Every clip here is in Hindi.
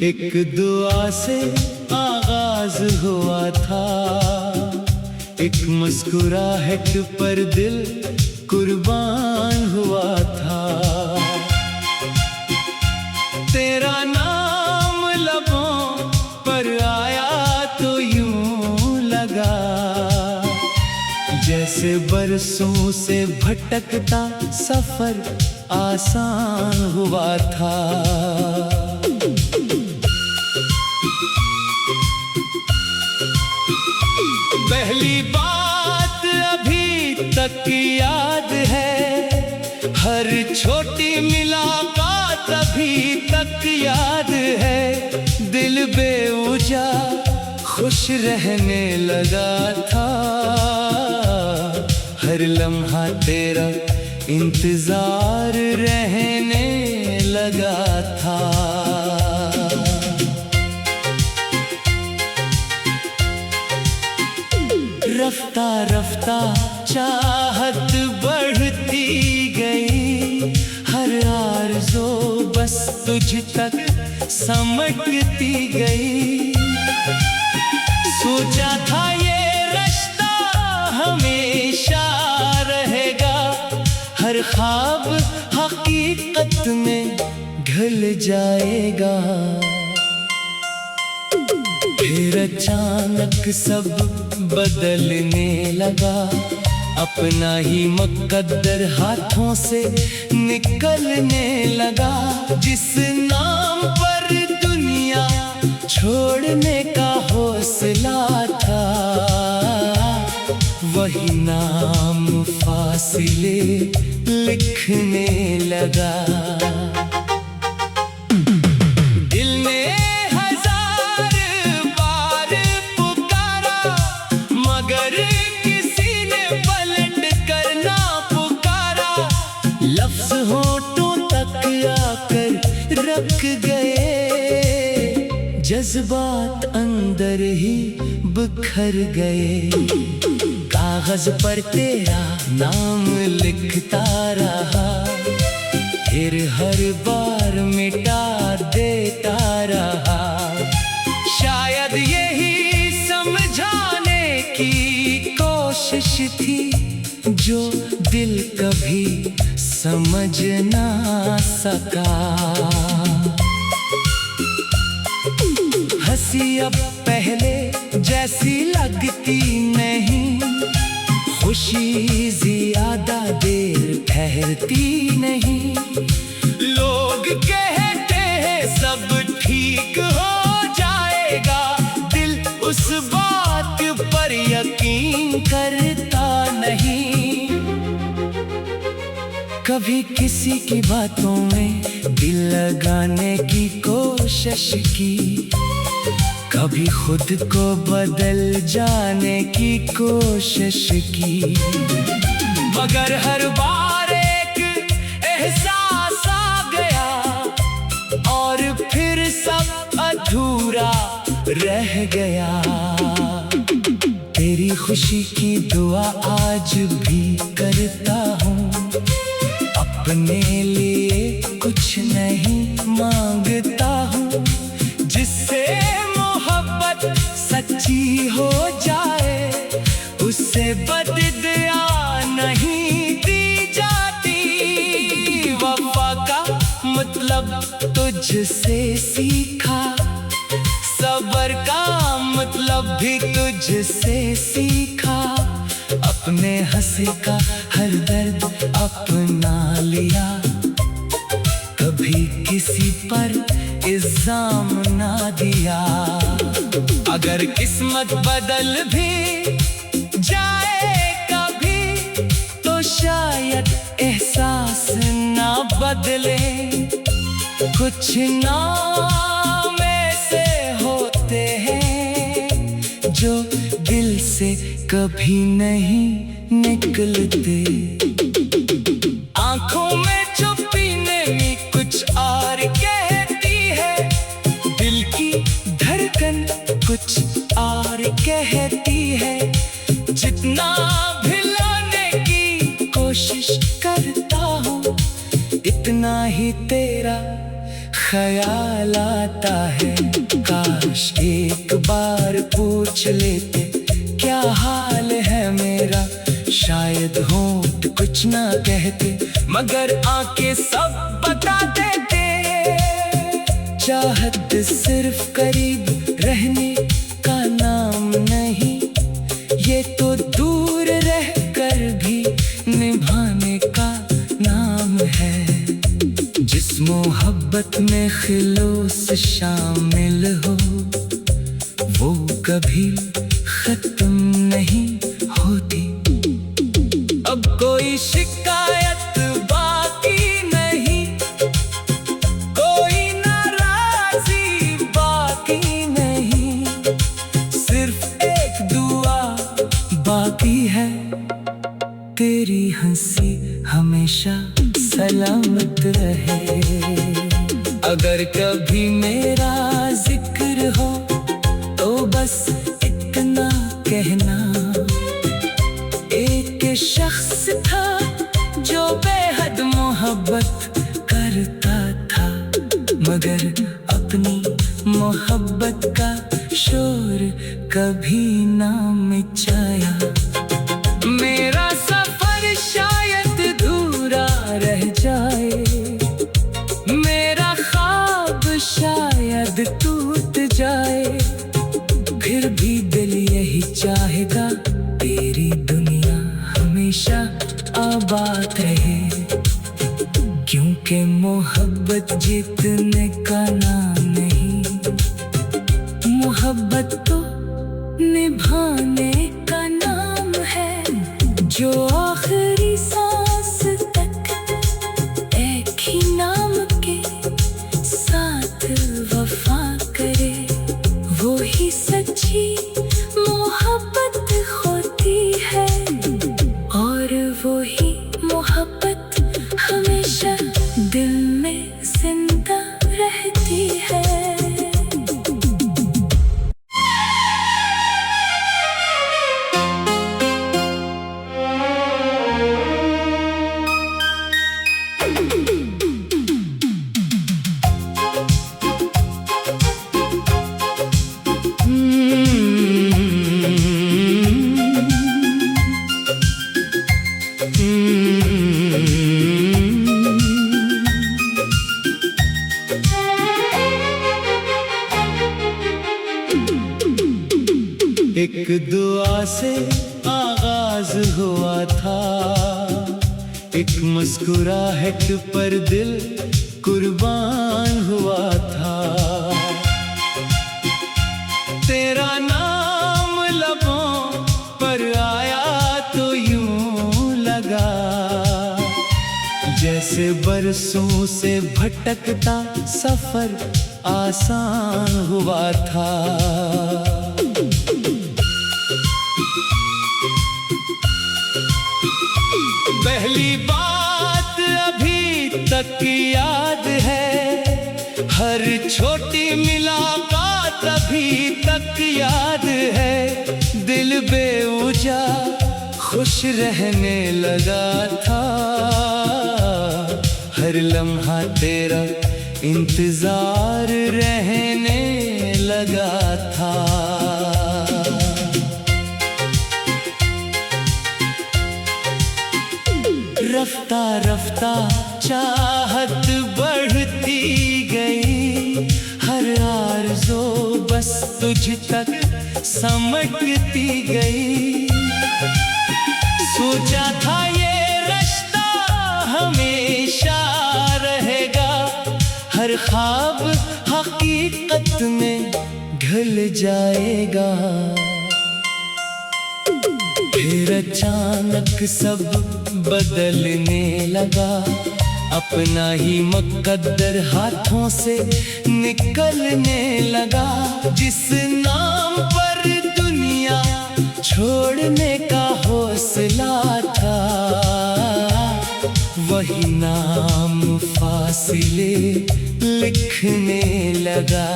एक दुआ से आगाज हुआ था, एक मुस्कुराहट पर दिल कुर्बान हुआ था। तेरा नाम लबों पर आया तो यूं लगा जैसे बरसों से भटकता सफर आसान हुआ था। पहली बात अभी तक याद है, हर छोटी मुलाकात अभी तक याद है। दिल बेवजह खुश रहने लगा था, हर लम्हा तेरा इंतजार रहने लगा था। रफ्ता रफ्ता चाहत बढ़ती गई, हर आरज़ू बस तुझ तक समटती गई। सोचा था ये रिश्ता हमेशा रहेगा, हर ख्वाब हकीकत में ढल जाएगा। फिर अचानक सब बदलने लगा, अपना ही मुकद्दर हाथों से निकलने लगा। जिस नाम पर दुनिया छोड़ने का हौसला था, वही नाम फासिले लिखने लगा। लफ्ज़ होठों तक आकर रख गए, जज्बात अंदर ही बिखर गए। कागज पर तेरा नाम लिखता रहा, फिर हर बार मिटा देता रहा। शायद यही समझाने की कोशिश थी जो दिल कभी समझ ना सका। हंसी अब पहले जैसी लगती नहीं, खुशी ज्यादा देर ठहरती नहीं। लोग कहते हैं सब ठीक हो जाएगा, दिल उस बात पर यकीन करता नहीं। कभी किसी की बातों में दिल लगाने की कोशिश की, कभी खुद को बदल जाने की कोशिश की, मगर हर बार एक एहसास आ गया और फिर सब अधूरा रह गया। तेरी खुशी की दुआ आज भी करता हूँ, अपने लिए कुछ नहीं मांगता हूँ। जिससे मोहब्बत सच्ची हो जाए, उससे बददुआ नहीं दी जाती। वफा का मतलब तुझसे सीखा, सब्र का मतलब भी तुझसे सीखा। अपने हंसी का हर दर्द अपना लिया, कभी किसी पर इल्जाम ना दिया। अगर किस्मत बदल भी जाए कभी, तो शायद एहसास ना बदले। कुछ नाम ऐसे होते हैं जो दिल से कभी नहीं निकलते। आंखों में छुपी नमी कुछ और कहती है, दिल की धड़कन कुछ और कहती है। जितना भुलाने की कोशिश करता हूँ, इतना ही तेरा ख्याल आता है काश एक बार पूछ लेते क्या हाल है मेरा। शायद होंठ कुछ ना कहते मगर आंखें सब बता देते। चाहत सिर्फ करीब रहने का नाम नहीं, ये तो दूर रह कर भी निभाने का नाम है। जिस मोहब्बत में खिलूस शामिल हो वो कभी खत्म नहीं होती। अब कोई शिकायत बाकी नहीं, कोई नाराजी बाकी नहीं, सिर्फ एक दुआ बाकी है, तेरी हंसी हमेशा सलामत रहे। अगर कभी मेरा जिक्र हो तो बस इतना कहना, एक शख्स था जो बेहद मोहब्बत करता था मगर अपनी मोहब्बत का शोर कभी ना मचाया। मेरा सफर शायद अधूरा रह जाए, मेरा ख्वाब शायद टूट जाए, फिर भी दिल यही चाहेगा तेरी दुनिया हमेशा आबाद रहे। क्योंकि मोहब्बत जीतने का नाम नहीं, मोहब्बत तो निभाने का नाम है। जो आखिरी सांस तक एक ही नाम के साथ वफा करे, वो ही सच्ची मोहब्बत होती है। और वो ही मोहब्बत हमेशा दिल में जिंदा रहती है। एक दुआ से आगाज हुआ था, एक मुस्कुराहट पर दिल कुर्बान हुआ था। तेरा नाम लबों पर आया तो यूं लगा जैसे बरसों से भटकता सफर आसान हुआ था। पहली बात अभी तक याद है, हर छोटी मुलाकात अभी तक याद है। दिल बेवजह खुश रहने लगा था, हर लम्हा तेरा इंतजार रहने लगा था। रफ्ता रफ्ता चाहत बढ़ती गई, हर आरज़ू बस तुझ तक समटती गई। सोचा था ये रिश्ता हमेशा रहेगा, हर ख्वाब हकीकत में ढल जाएगा। फिर अचानक सब बदलने लगा, अपना ही मुकद्दर हाथों से निकलने लगा। जिस नाम पर दुनिया छोड़ने का हौसला था, वही नाम फासिले लिखने लगा।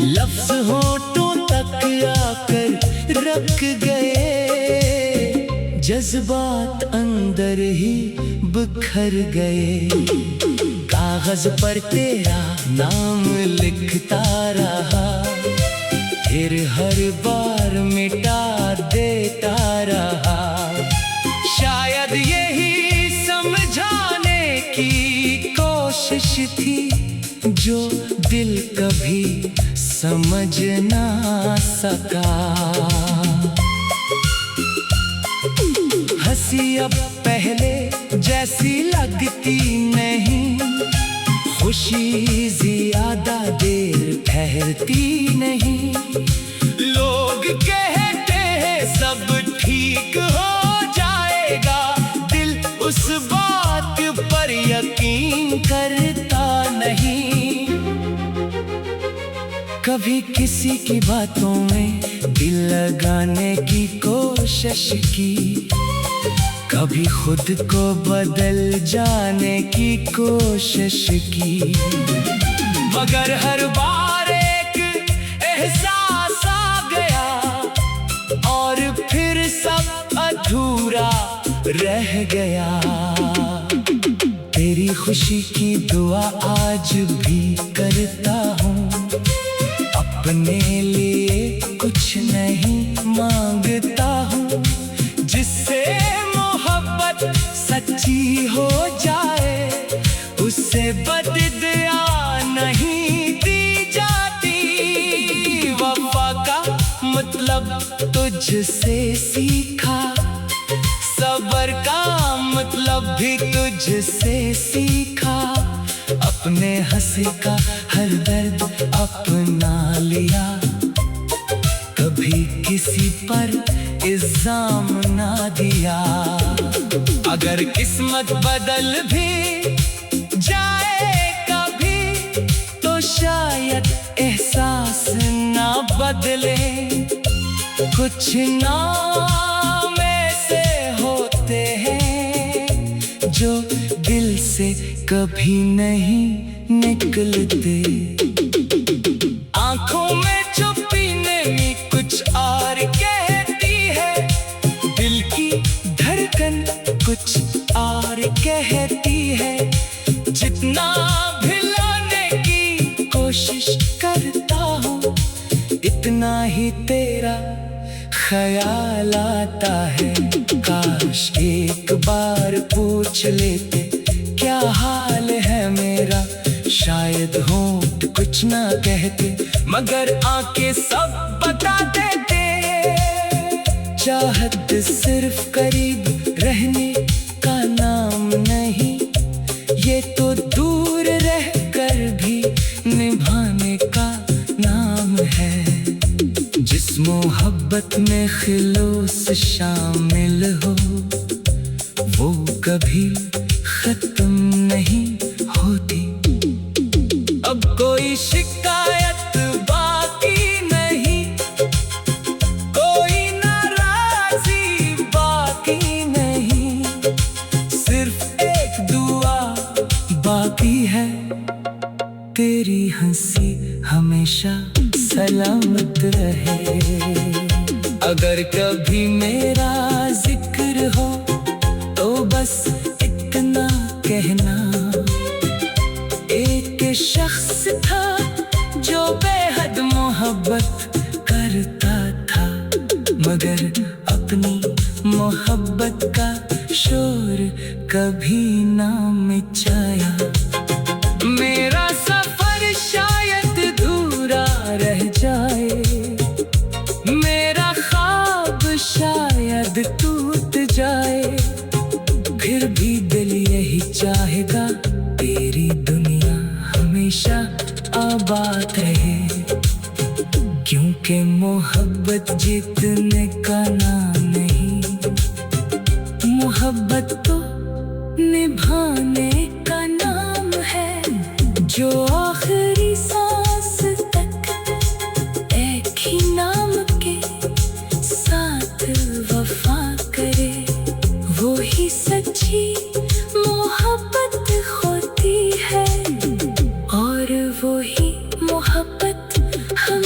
लफ्ज होठों तक आकर रख गए, जज्बात अंदर ही बिखर गए। कागज पर तेरा नाम लिखता रहा, फिर हर बार मिटा देता रहा। शायद यही समझाने की कोशिश थी जो दिल कभी समझ ना सका। हंसी अब पहले जैसी लगती नहीं, खुशी ज्यादा देर ठहरती नहीं। लोग कहते हैं सब ठीक हो जाएगा, दिल उस बात पर यकीन करता नहीं। कभी किसी की बातों में दिल लगाने की कोशिश की, कभी खुद को बदल जाने की कोशिश की, मगर हर बार एक एहसास आ गया और फिर सब अधूरा रह गया। तेरी खुशी की दुआ आज भी करता हूँ, अपने लिए कुछ नहीं मांगता हूँ। जिससे सच्ची हो जाए, उससे बददुआ नहीं दी जाती। वफा का मतलब तुझसे सीखा, सब्र का मतलब भी तुझसे सीखा। अपने हंसी का हर दर्द अपना लिया, कभी किसी पर इल्जाम ना दिया। अगर किस्मत बदल भी जाए कभी, तो शायद एहसास ना बदले। कुछ नाम ऐसे होते हैं जो दिल से कभी नहीं निकलते। आंखों में छुपी नमी कुछ और कहती है, दिल की धड़कन कुछ और कहती है। जितना भुलाने की कोशिश करता हूँ, इतना ही तेरा ख्याल आता है। काश एक बार पूछ लेते क्या हाल है मेरा, शायद होंठ कुछ ना कहते, मगर आंखें सब बता देते। चाहत सिर्फ करीब रहने का नाम नहीं, ये तो दूर रह कर भी निभाने का नाम है। जिस मोहब्बत में खिलूस शामिल हो, वो कभी खत्म नहीं होती। अब कोई शिकायत बाकी नहीं, कोई नाराजी बाकी नहीं, सिर्फ एक दुआ बाकी है। तेरी हंसी हमेशा सलामत रहे। अगर कभी मेरा जिक्र हो तो बस इतना कहना, एक शख्स था जो बेहद मोहब्बत करता था, मगर अपनी मोहब्बत का शोर कभी ना मचाया। मेरा सफर शायद अधूरा रह जाए, मेरा ख्वाब शायद टूट जाए, फिर भी दिल यही चाहेगा तेरी दुनिया हमेशा आबाद रहे। क्योंकि मोहब्बत जीतने का नाम नहीं, मोहब्बत तो निभाने का नाम है। जो आखिरी सांस तक एक ही नाम के साथ वफा करे, वो ही सच्ची मोहब्बत होती है। और वो ही मोहब्बत हम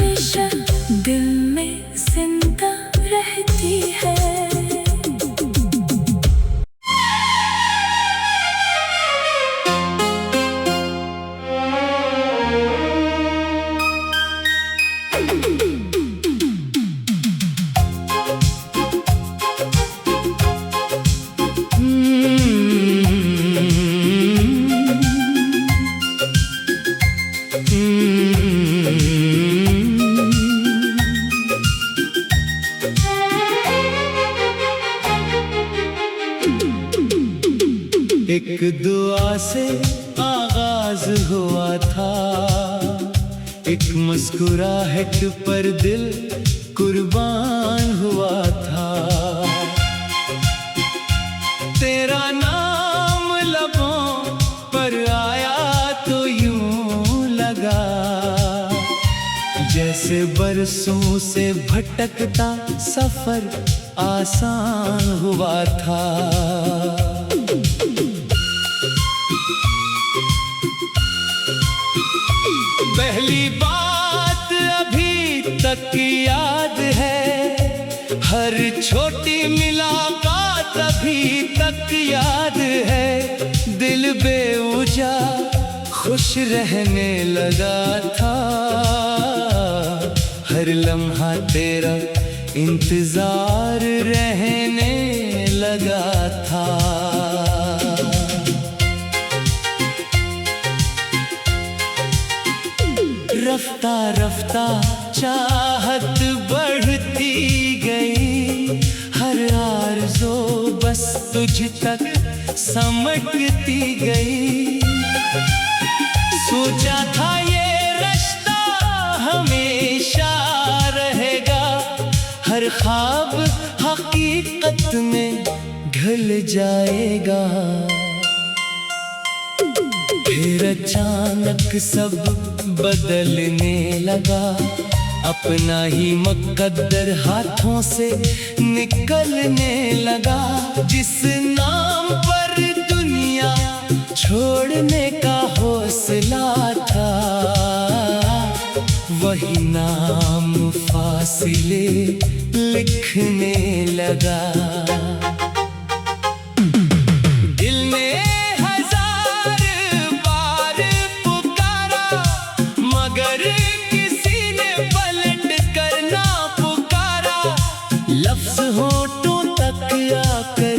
एक दुआ से आगाज हुआ था, एक मुस्कुराहट पर दिल कुर्बान हुआ था। तेरा नाम लबों पर आया तो यूं लगा जैसे बरसों से भटकता सफर आसान हुआ था। पहली बात अभी तक याद है, हर छोटी मुलाकात अभी तक याद है। दिल बेवजह खुश रहने लगा था, हर लम्हा तेरा इंतजार रहने लगा था। रफ्ता रफ्ता चाहत बढ़ती गई, हर आरज़ू बस तुझ तक समटती गई। सोचा था ये रिश्ता हमेशा रहेगा, हर ख्वाब हकीकत में ढल जाएगा। फिर अचानक सब बदलने लगा, अपना ही मुकद्दर हाथों से निकलने लगा। जिस नाम पर दुनिया छोड़ने का हौसला था, वही नाम फासिले लिखने लगा। लफ्ज़ होठों तक आकर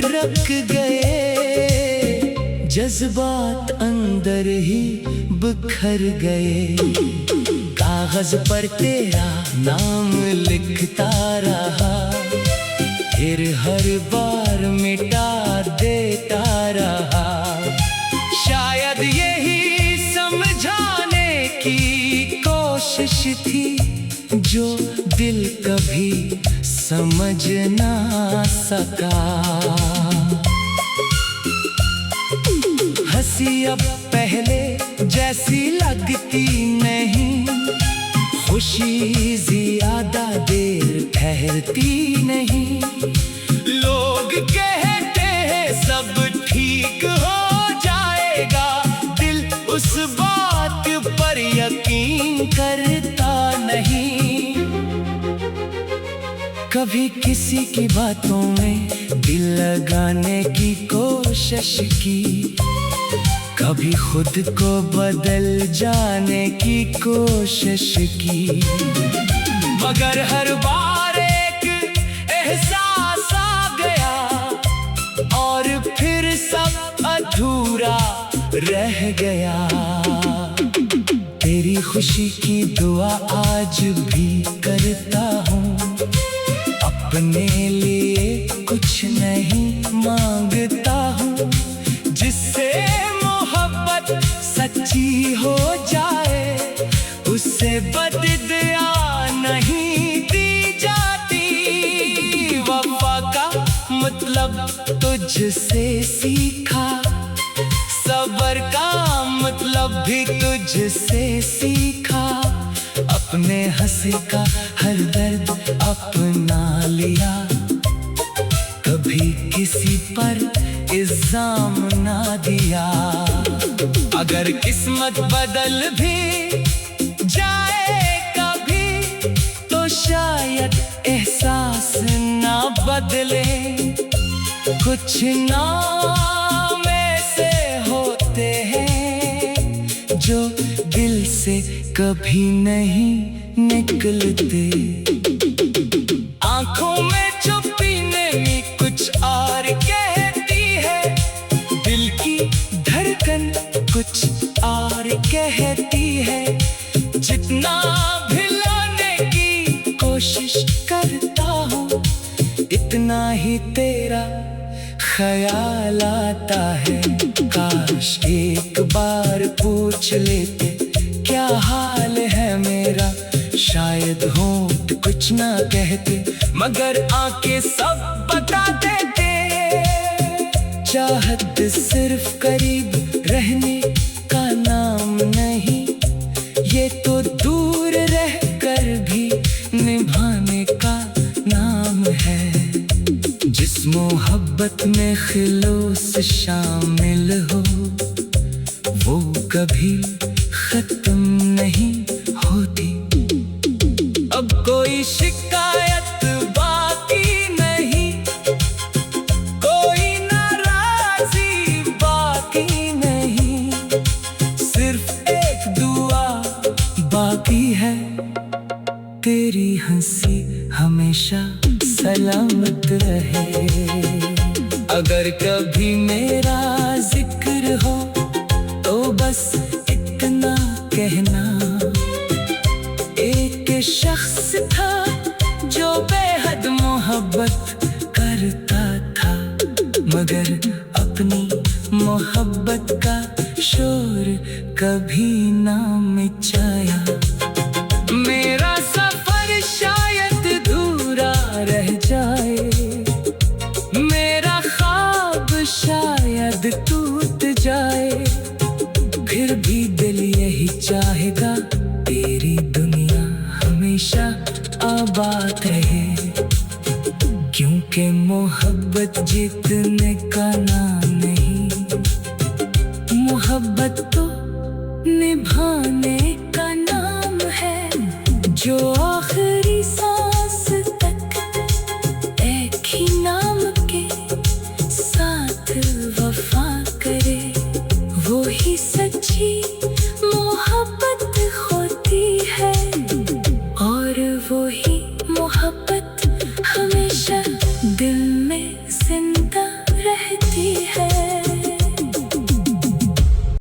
रख गए, जज्बात अंदर ही बिखर गए। कागज पर तेरा नाम लिखता रहा, फिर हर बार मिटा देता रहा। शायद यही समझाने की कोशिश थी जो दिल कभी समझ ना सका। हंसी अब पहले जैसी लगती नहीं, खुशी ज्यादा देर ठहरती नहीं। लोग कहते हैं सब ठीक हो जाएगा, दिल उस बात पर यकीन करता नहीं। कभी किसी की बातों में दिल लगाने की कोशिश की, कभी खुद को बदल जाने की कोशिश की, मगर हर बार एक एहसास आ गया और फिर सब अधूरा रह गया। तेरी खुशी की दुआ आज भी करता हूँ, अपने लिए कुछ नहीं मांगता हूँ। जिससे मोहब्बत सच्ची हो जाए, उससे बददुआ नहीं दी जाती। वफा का मतलब तुझसे सीखा, सब्र का मतलब भी तुझसे सीखा। अपने हंसी का हर दर्द अपना लिया, कभी किसी पर इल्जाम ना दिया। अगर किस्मत बदल भी जाए कभी, तो शायद एहसास ना बदले। कुछ नाम ऐसे होते हैं जो दिल से कभी नहीं निकलते। आंखों में छुपी नमी कुछ और कहती है, दिल की धड़कन कुछ और कहती है। जितना भिलाने की कोशिश करता हूँ, इतना ही तेरा ख्याल आता है। काश एक बार पूछ लेते क्या हाल है मेरा, शायद होंठ कुछ ना कहते मगर आंखें सब बता देते। चाहत सिर्फ करीब रहने का नाम नहीं, ये तो दूर रह कर भी निभाने का नाम है। जिस मोहब्बत में खिलूस शामिल हो, वो कभी खत्म नहीं होती। अब कोई शिकायत बाकी नहीं, कोई नाराजी बाकी नहीं, सिर्फ एक दुआ बाकी है, तेरी हंसी हमेशा सलामत रहे। अगर कभी मेरा जिक्र हो तो बस इतना कहना, एक शख्स था जो बेहद मोहब्बत करता था, मगर अपनी मोहब्बत का शोर कभी ना मचाया। मेरा सफर शायद अधूरा रह जाए, मेरा ख्वाब शायद टूट जाए, फिर भी दिल यही चाहेगा तेरी दुनिया हमेशा आबाद रहे। क्योंकि मोहब्बत जीतने का नाम नहीं, मोहब्बत तो निभाने का नाम है। जो